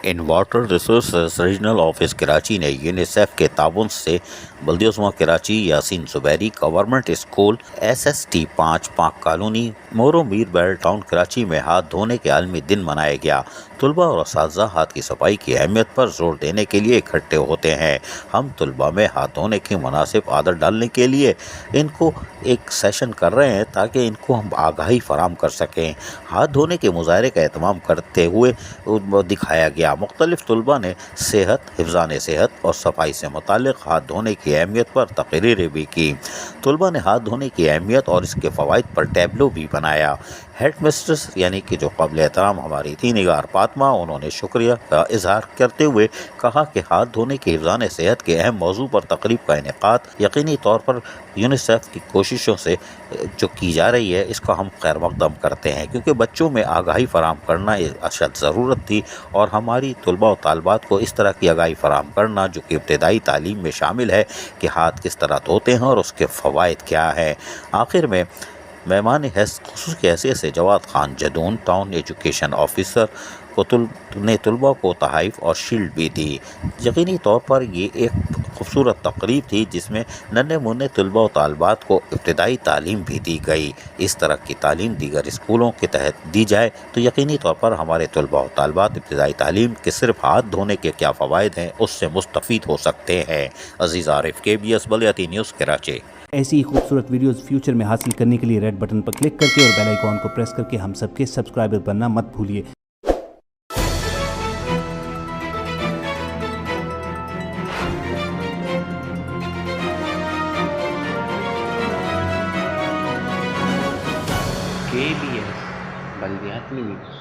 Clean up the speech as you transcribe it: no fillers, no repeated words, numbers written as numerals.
ان water resources regional office Karachi نے UNICEF کے تعاون سے بلدیہ عظمیٰ Karachi Yasin Zuberi government school SST 5 Pak colony مورو میر بیل ٹاؤن کراچی میں ہاتھ دھونے کے عالمی دن منایا گیا۔ طلباء اور اساتذہ ہاتھ کی صفائی کی اہمیت پر زور دینے کے لیے اکٹھے ہوتے ہیں۔ ہم طلباء میں ہاتھ دھونے کی مناسب عادت ڈالنے کے لیے ان کو ایک سیشن کر رہے ہیں تاکہ ان کو ہم آگاہی فراہم کر سکیں۔ ہاتھ دھونے کے مظاہرے کا اہتمام کرتے ہوئے دکھایا گیا۔ مختلف طلباء نے صحت، حفظان صحت اور صفائی سے متعلق ہاتھ دھونے کی اہمیت پر تقریریں بھی کی۔ طلباء نے ہاتھ دھونے کی اہمیت اور اس کے فوائد پر ٹیبلو بھی بنایا۔ ہیڈ مسٹرس یعنی کہ جو قابل احترام ہماری تھی نگار فاطمہ، انہوں نے شکریہ کا اظہار کرتے ہوئے کہا کہ ہاتھ دھونے کے حفظان صحت کے اہم موضوع پر تقریب کا انعقاد یقینی طور پر یونیسیف کی کوششوں سے جو کی جا رہی ہے اس کا ہم خیر مقدم کرتے ہیں، کیونکہ بچوں میں آگاہی فراہم کرنا اشد ضرورت تھی اور ہماری طلباء و طالبات کو اس طرح کی آگاہی فراہم کرنا جو کہ ابتدائی تعلیم میں شامل ہے کہ ہاتھ کس طرح دھوتے ہیں اور اس کے فوائد کیا ہیں۔ آخر میں مہمان خصوصی کی حیثیت سے Jawad Khan Jadoon town education officer نے طلباء کو تحائف اور شیلڈ بھی دی۔ یقینی طور پر یہ ایک خوبصورت تقریب تھی جس میں ننھے منھے طلباء و طالبات کو ابتدائی تعلیم بھی دی گئی۔ اس طرح کی تعلیم دیگر اسکولوں کے تحت دی جائے تو یقینی طور پر ہمارے طلباء و طالبات ابتدائی تعلیم کے صرف ہاتھ دھونے کے کیا فوائد ہیں اس سے مستفید ہو سکتے ہیں۔ عزیز عارف، KBS بلیاتی نیوز کراچی۔ ایسی ہی خوبصورت ویڈیوز فیوچر میں حاصل کرنے کے لیے ریڈ بٹن پر کلک کر کے اور بیل آئیکن کو پریس کر کے ہم سب کے سبسکرائبر بننا مت بھولیے۔ KBS بلدیاتی نیوز۔